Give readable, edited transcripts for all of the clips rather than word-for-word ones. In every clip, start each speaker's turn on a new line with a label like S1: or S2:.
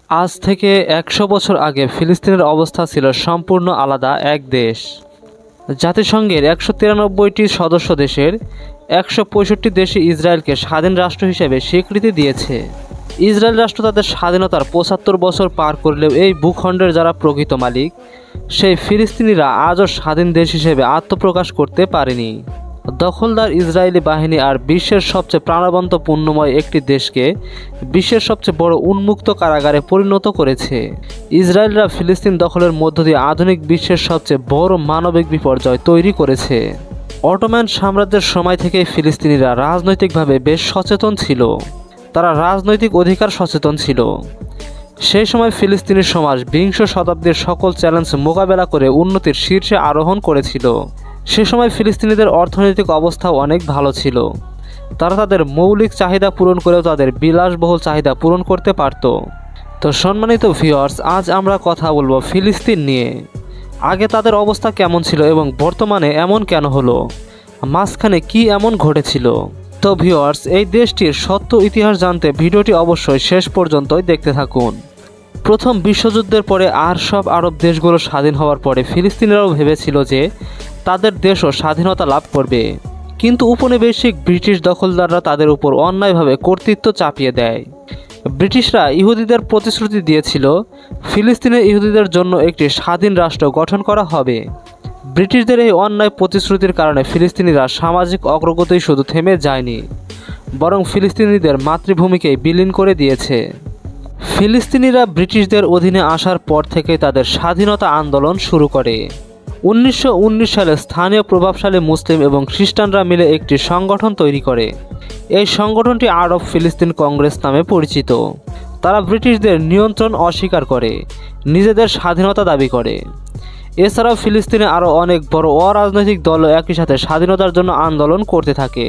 S1: আজ থেকে ১০০ বছর আগে ফিলিস্তিনের অবস্থা ছিল সম্পূর্ণ আলাদা এক দেশ। জাতিসংঘের ১৯৩টি সদস্য দেশের ১৬৫ দেশই ইসরায়েলকে স্বাধীন রাষ্ট্র হিসেবে স্বীকৃতি দিয়েছে। ইসরায়েল রাষ্ট্র তাদের স্বাধীনতার ৭৫ বছর পার করলেও এই ভূখণ্ডের যারা প্রকৃত মালিক, সেই ফিলিস্তিনিরা আজও স্বাধীন দেশ হিসেবে আত্মপ্রকাশ করতে পারেনি। দখলদার ইসরায়েলি বাহিনী আর বিশ্বের সবচেয়ে প্রাণবন্ত পূর্ণময় একটি দেশকে বিশ্বের সবচেয়ে বড় উন্মুক্ত কারাগারে পরিণত করেছে। ইসরায়েলরা ফিলিস্তিন দখলের মধ্য দিয়ে আধুনিক বিশ্বের সবচেয়ে বড় মানবিক বিপর্যয় তৈরি করেছে। অটোম্যান সাম্রাজ্যের সময় থেকেই ফিলিস্তিনিরা রাজনৈতিকভাবে বেশ সচেতন ছিল। তারা রাজনৈতিক অধিকার সচেতন ছিল। সেই সময় ফিলিস্তিনি সমাজ বিংশ শতাব্দীর সকল চ্যালেঞ্জ মোকাবেলা করে উন্নতির শীর্ষে আরোহণ করেছিল। সে সময় ফিলিস্তিনিদের অর্থনৈতিক অবস্থাও অনেক ভালো ছিল। তারা তাদের মৌলিক চাহিদা পূরণ করেও তাদের বিলাসবহুল চাহিদা পূরণ করতে পারত। তো সম্মানিত ভিউয়ার্স, আজ আমরা কথা বলবো ফিলিস্তিন নিয়ে। আগে তাদের অবস্থা কেমন ছিল এবং বর্তমানে এমন কেন হলো, মাঝখানে কি এমন ঘটেছিল। তো ভিউয়ার্স, এই দেশটির সত্য ইতিহাস জানতে ভিডিওটি অবশ্যই শেষ পর্যন্তই দেখতে থাকুন। প্রথম বিশ্বযুদ্ধের পরে আর সব আরব দেশগুলো স্বাধীন হওয়ার পরে ফিলিস্তিনিরাও ভেবেছিল যে তাদের দেশও স্বাধীনতা লাভ করবে, কিন্তু উপনিবেশিক ব্রিটিশ দখলদাররা তাদের উপর অন্যায়ভাবে কর্তৃত্ব চাপিয়ে দেয়। ব্রিটিশরা ইহুদিদের প্রতিশ্রুতি দিয়েছিল ফিলিস্তিনের ইহুদিদের জন্য একটি স্বাধীন রাষ্ট্র গঠন করা হবে। ব্রিটিশদের এই অন্যায় প্রতিশ্রুতির কারণে ফিলিস্তিনিরা সামাজিক অগ্রগতি শুধু থেমে যায়নি, বরং ফিলিস্তিনিদের মাতৃভূমিকেই বিলীন করে দিয়েছে। ফিলিস্তিনিরা ব্রিটিশদের অধীনে আসার পর থেকে তাদের স্বাধীনতা আন্দোলন শুরু করে। ১৯১৯ সালে স্থানীয় প্রভাবশালী মুসলিম এবং খ্রিস্টানরা মিলে একটি সংগঠন তৈরি করে। এই সংগঠনটি আরব ফিলিস্তিন কংগ্রেস নামে পরিচিত। তারা ব্রিটিশদের নিয়ন্ত্রণ অস্বীকার করে নিজেদের স্বাধীনতা দাবি করে। এছাড়াও ফিলিস্তিনে আরও অনেক বড় অরাজনৈতিক দলও একই সাথে স্বাধীনতার জন্য আন্দোলন করতে থাকে।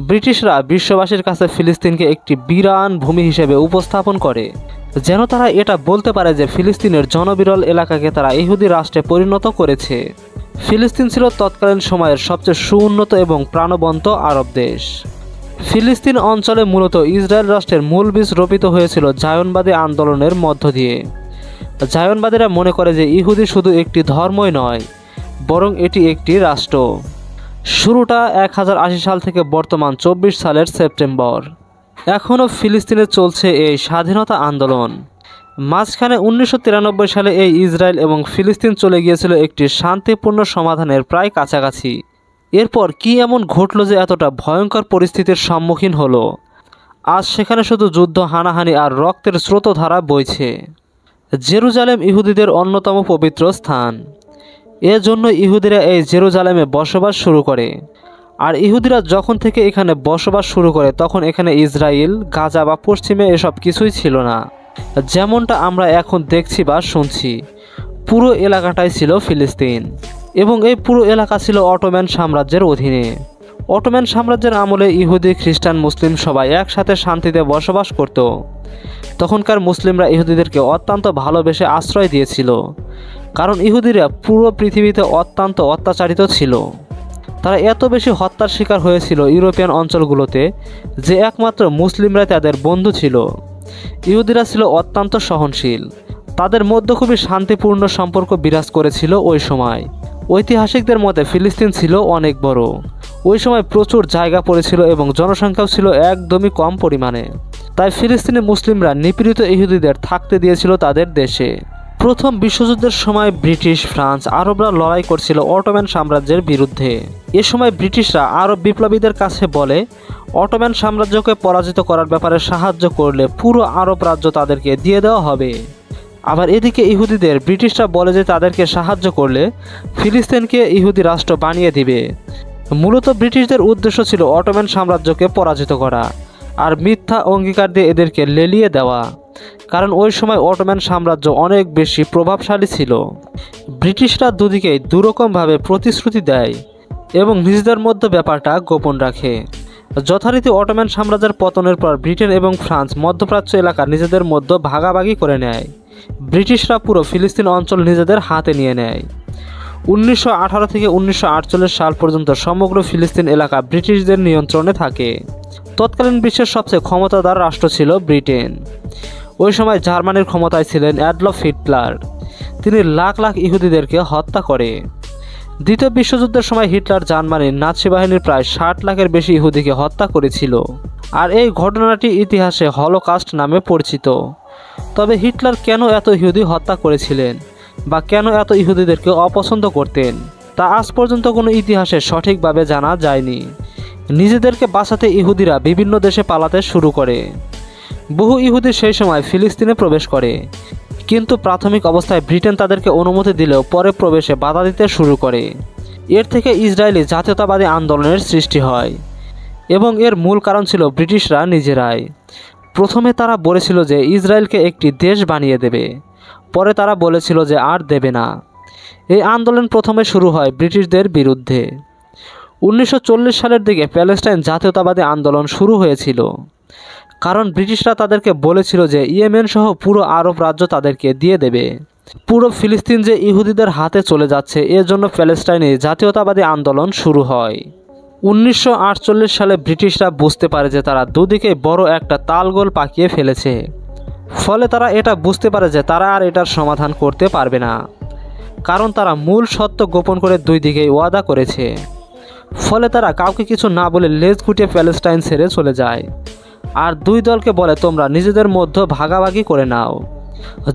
S1: ব্রিটিশরা বিশ্ববাসীর কাছে ফিলিস্তিনকে একটি বিরান ভূমি হিসেবে উপস্থাপন করে, যেন তারা এটা বলতে পারে যে ফিলিস্তিনের জনবিরল এলাকাকে তারা ইহুদি রাষ্ট্রে পরিণত করেছে। ফিলিস্তিন ছিল তৎকালীন সময়ের সবচেয়ে সুউন্নত এবং প্রাণবন্ত আরব দেশ। ফিলিস্তিন অঞ্চলে মূলত ইসরায়েল রাষ্ট্রের মূল বীজ রোপিত হয়েছিল জায়নবাদী আন্দোলনের মধ্য দিয়ে। জায়নবাদীরা মনে করে যে ইহুদি শুধু একটি ধর্মই নয়, বরং এটি একটি রাষ্ট্র। শুরুটা ১০৮০ সাল থেকে বর্তমান ২৪ সালের সেপ্টেম্বর। এখনও ফিলিস্তিনে চলছে এই স্বাধীনতা আন্দোলন। মাঝখানে ১৯৯৩ সালে এই ইসরায়েল এবং ফিলিস্তিন চলে গিয়েছিল একটি শান্তিপূর্ণ সমাধানের প্রায় কাছাকাছি। এরপর কি এমন ঘটল যে এতটা ভয়ঙ্কর পরিস্থিতির সম্মুখীন হলো? আজ সেখানে শুধু যুদ্ধ, হানাহানি আর রক্তের স্রোতধারা বইছে। জেরুজালেম ইহুদিদের অন্যতম পবিত্র স্থান। এজন্য ইহুদিরা এই জেরুজালেমে বসবাস শুরু করে। আর ইহুদিরা যখন থেকে এখানে বসবাস শুরু করে তখন এখানে ইসরায়েল, গাজা বা পশ্চিমে এসব কিছুই ছিল না। যেমনটা আমরা এখন দেখছি বা শুনছি, পুরো এলাকাটাই ছিল ফিলিস্তিন এবং এই পুরো এলাকা ছিল অটোম্যান সাম্রাজ্যের অধীনে। অটোম্যান সাম্রাজ্যের আমলে ইহুদি, খ্রিস্টান, মুসলিম সবাই একসাথে শান্তিতে বসবাস করত। তখনকার মুসলিমরা ইহুদিদেরকে অত্যন্ত ভালোবেসে আশ্রয় দিয়েছিল, কারণ ইহুদিরা পুরো পৃথিবীতে অত্যন্ত অত্যাচারিত ছিল। তারা এত বেশি হত্যার শিকার হয়েছিল ইউরোপিয়ান অঞ্চলগুলোতে যে একমাত্র মুসলিমরাই তাদের বন্ধু ছিল। ইহুদিরা ছিল অত্যন্ত সহনশীল। তাদের মধ্যে খুবই শান্তিপূর্ণ সম্পর্ক বিরাজ করেছিল ওই সময়। ঐতিহাসিকদের মতে ফিলিস্তিন ছিল অনেক বড়। ওই সময় প্রচুর জায়গা পড়েছিল এবং জনসংখ্যাও ছিল একদমই কম পরিমাণে। তাই ফিলিস্তিনি মুসলিমরা নিপীড়িত ইহুদিদের থাকতে দিয়েছিল তাদের দেশে। প্রথম বিশ্বযুদ্ধের সময় ব্রিটিশ, ফ্রান্স, আরবরা লড়াই করছিল অটোম্যান সাম্রাজ্যের বিরুদ্ধে। এ সময় ব্রিটিশরা আরব বিপ্লবীদের কাছে বলে অটোম্যান সাম্রাজ্যকে পরাজিত করার ব্যাপারে সাহায্য করলে পুরো আরব রাজ্য তাদেরকে দিয়ে দেওয়া হবে। আবার এদিকে ইহুদিদের ব্রিটিশরা বলে যে তাদেরকে সাহায্য করলে ফিলিস্তিনকে ইহুদি রাষ্ট্র বানিয়ে দিবে। মূলত ব্রিটিশদের উদ্দেশ্য ছিল অটোম্যান সাম্রাজ্যকে পরাজিত করা আর মিথ্যা অঙ্গীকার দিয়ে এদেরকে লেলিয়ে দেওয়া, কারণ ওই সময় অটোম্যান সাম্রাজ্য অনেক বেশি প্রভাবশালী ছিল। ব্রিটিশরা দুদিকেই দুরকমভাবে প্রতিশ্রুতি দেয় এবং নিজেদের মধ্যে ব্যাপারটা গোপন রাখে। যথারীতি অটোম্যান সাম্রাজ্যের পতনের পর ব্রিটেন এবং ফ্রান্স মধ্যপ্রাচ্য এলাকা নিজেদের মধ্যে ভাগাভাগি করে নেয়। ব্রিটিশরা পুরো ফিলিস্তিন অঞ্চল নিজেদের হাতে নিয়ে নেয়। ১৯১৮ থেকে ১৯৪৮ সাল পর্যন্ত সমগ্র ফিলিস্তিন এলাকা ব্রিটিশদের নিয়ন্ত্রণে থাকে। তৎকালীন বিশ্বের সবচেয়ে ক্ষমতাধর রাষ্ট্র ছিল ব্রিটেন। ওই সময় জার্মানির ক্ষমতায় ছিলেন অ্যাডলফ হিটলার। তিনি লাখ লাখ ইহুদিদেরকে হত্যা করে। দ্বিতীয় বিশ্বযুদ্ধের সময় হিটলার জার্মানির নাৎসি বাহিনীর প্রায় 60 লাখের বেশি ইহুদিকে হত্যা করেছিল, আর এই ঘটনাটি ইতিহাসে হলোকাস্ট নামে পরিচিত। তবে হিটলার কেন এত ইহুদি হত্যা করেছিলেন বা কেন এত ইহুদিদেরকে অপছন্দ করতেন তা আজ পর্যন্ত কোনো ইতিহাসে সঠিকভাবে জানা যায়নি। নিজেদেরকে বাঁচাতে ইহুদিরা বিভিন্ন দেশে পালাতে শুরু করে। বহু ইহুদি সেই সময় ফিলিস্তিনে প্রবেশ করে, কিন্তু প্রাথমিক অবস্থায় ব্রিটেন তাদেরকে অনুমতি দিলেও পরে প্রবেশে বাধা দিতে শুরু করে। এর থেকে ইসরায়েলি জাতীয়তাবাদী আন্দোলনের সৃষ্টি হয় এবং এর মূল কারণ ছিল ব্রিটিশরা নিজেরাই। প্রথমে তারা বলেছিল যে ইসরায়েলকে একটি দেশ বানিয়ে দেবে, পরে তারা বলেছিল যে আর দেবে না। এই আন্দোলন প্রথমে শুরু হয় ব্রিটিশদের বিরুদ্ধে। 1940 সালের দিকে প্যালেস্টাইন জাতীয়তাবাদী আন্দোলন শুরু হয়েছিল, কারণ ব্রিটিশরা তাদেরকে বলেছিল যে ইয়েমেন সহ পুরো আরব রাজ্য তাদেরকে দিয়ে দেবে। পুরো ফিলিস্তিন যে ইহুদিদের হাতে চলে যাচ্ছে, এর জন্য প্যালেস্টাইনে জাতীয়তাবাদী আন্দোলন শুরু হয়। 1948 সালে ব্রিটিশরা বুঝতে পারে যে তারা দুদিকে বড় একটা তালগোল পাকিয়ে ফেলেছে। ফলে তারা এটা বুঝতে পারে যে তারা আর এটার সমাধান করতে পারবে না, কারণ তারা মূল সত্য গোপন করে দুই দিকেই ওয়াদা করেছে। ফলে তারা কাউকে কিছু না বলে লেজ গুটিয়ে প্যালেস্টাইন ছেড়ে চলে যায়, আর দুই দলকে বলে তোমরা নিজেদের মধ্যে ভাগাভাগি করে নাও।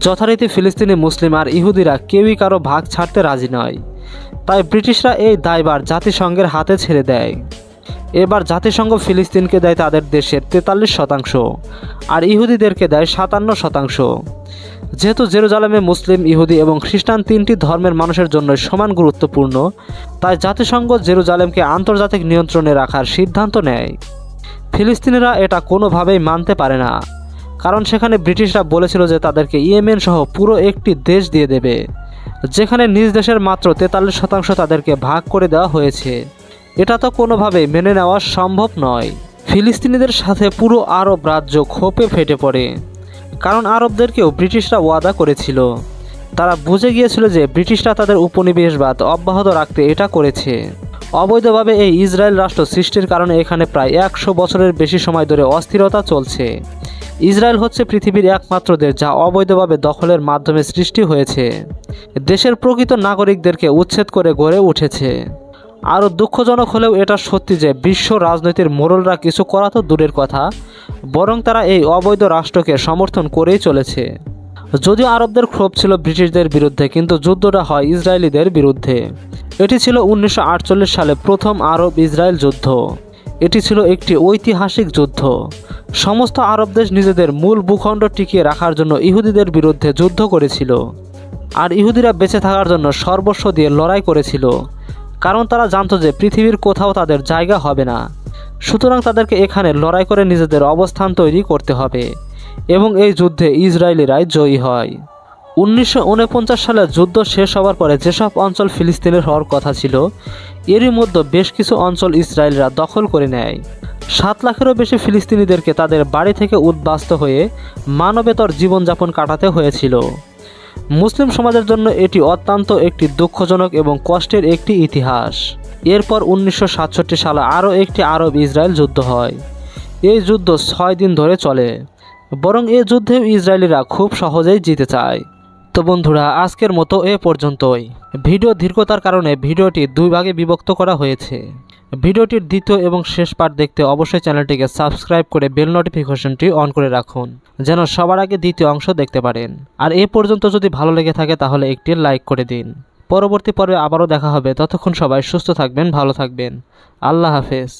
S1: যথারীতি ফিলিস্তিনি মুসলিম আর ইহুদিরা কেউই কারো ভাগ ছাড়তে রাজি নয়, তাই ব্রিটিশরা এই দায়ভার জাতিসংঘের হাতে ছেড়ে দেয়। এবার জাতিসংঘ ফিলিস্তিনকে দেয় তাদের দেশের 43%, আর ইহুদিদেরকে দেয় 57%। যেহেতু জেরুজালেমে মুসলিম, ইহুদি এবং খ্রিস্টান তিনটি ধর্মের মানুষের জন্য সমান গুরুত্বপূর্ণ, তাই জাতিসংঘ জেরুজালেমকে আন্তর্জাতিক নিয়ন্ত্রণে রাখার সিদ্ধান্ত নেয়। ফিলিস্তিনিরা এটা কোনোভাবেই মানতে পারে না, কারণ সেখানে ব্রিটিশরা বলেছিল যে তাদেরকে ইয়েমেন সহ পুরো একটি দেশ দিয়ে দেবে, যেখানে নিজ দেশের মাত্র 43% তাদেরকে ভাগ করে দেওয়া হয়েছে। এটা তো কোনোভাবেই মেনে নেওয়া সম্ভব নয়। ফিলিস্তিনিদের সাথে পুরো আরব রাজ্য ক্ষোভে ফেটে পড়ে, কারণ আরবদেরকেও ব্রিটিশরা ওয়াদা করেছিল। তারা বুঝে গিয়েছিল যে ব্রিটিশরা তাদের উপনিবেশবাদ অব্যাহত রাখতে এটা করেছে। অবৈধভাবে এই ইসরায়েল রাষ্ট্র সৃষ্টির কারণে এখানে প্রায় 100 বছরের বেশি সময় ধরে অস্থিরতা চলছে। ইসরায়েল হচ্ছে পৃথিবীর একমাত্র দেশ যা অবৈধভাবে দখলের মাধ্যমে সৃষ্টি হয়েছে। দেশের প্রকৃত নাগরিকদেরকে উচ্ছেদ করে গড়ে উঠেছে। আরও দুঃখজনক হলেও এটা সত্যি যে বিশ্ব রাজনীতির মোড়লরা কিছু করা তো দূরের কথা, বরং তারা এই অবৈধ রাষ্ট্রকে সমর্থন করেই চলেছে। যদিও আরবদের ক্ষোভ ছিল ব্রিটিশদের বিরুদ্ধে, কিন্তু যুদ্ধটা হয় ইসরায়েলিদের বিরুদ্ধে। এটি ছিল 1948 সালে প্রথম আরব ইসরায়েল যুদ্ধ। এটি ছিল একটি ঐতিহাসিক যুদ্ধ। সমস্ত আরব দেশ নিজেদের মূল ভূখণ্ড টিকিয়ে রাখার জন্য ইহুদিদের বিরুদ্ধে যুদ্ধ করেছিল, আর ইহুদিরা বেঁচে থাকার জন্য সর্বস্ব দিয়ে লড়াই করেছিল, কারণ তারা জানতো যে পৃথিবীর কোথাও তাদের জায়গা হবে না। সুতরাং তাদেরকে এখানে লড়াই করে নিজেদের অবস্থান তৈরি করতে হবে, এবং এই যুদ্ধে ইসরায়েলিরাই জয়ী হয়। 1949 সালে যুদ্ধ শেষ হওয়ার পরে যেসব অঞ্চল ফিলিস্তিনের হওয়ার কথা ছিল, এরই মধ্যে বেশ কিছু অঞ্চল ইসরায়েলরা দখল করে নেয়। 7 লাখেরও বেশি ফিলিস্তিনিদেরকে তাদের বাড়ি থেকে উদ্বাস্ত হয়ে মানবেতর জীবনযাপন কাটাতে হয়েছিল। মুসলিম সমাজের জন্য এটি অত্যন্ত একটি দুঃখজনক এবং কষ্টের একটি ইতিহাস। এরপর 1967 সালে আরও একটি আরব ইসরায়েল যুদ্ধ হয়। এই যুদ্ধ 6 দিন ধরে চলে, বরং এই যুদ্ধেও ইসরায়েলিরা খুব সহজেই জিতে যায়। তো বন্ধুরা, আজকের মতো এ পর্যন্তই। ভিডিও দীর্ঘতার কারণে ভিডিওটি 2 ভাগে বিভক্ত করা হয়েছে। ভিডিওটির দ্বিতীয় এবং শেষ পার্ট দেখতে অবশ্যই চ্যানেলটিকে সাবস্ক্রাইব করে বেল নোটিফিকেশনটি অন করে রাখুন, যেন সবার আগে দ্বিতীয় অংশ দেখতে পারেন। আর এ পর্যন্ত যদি ভালো লেগে থাকে তাহলে একটি লাইক করে দিন। পরবর্তী পর্বে আবারও দেখা হবে। ততক্ষণ সবাই সুস্থ থাকবেন, ভালো থাকবেন। আল্লাহ হাফেজ।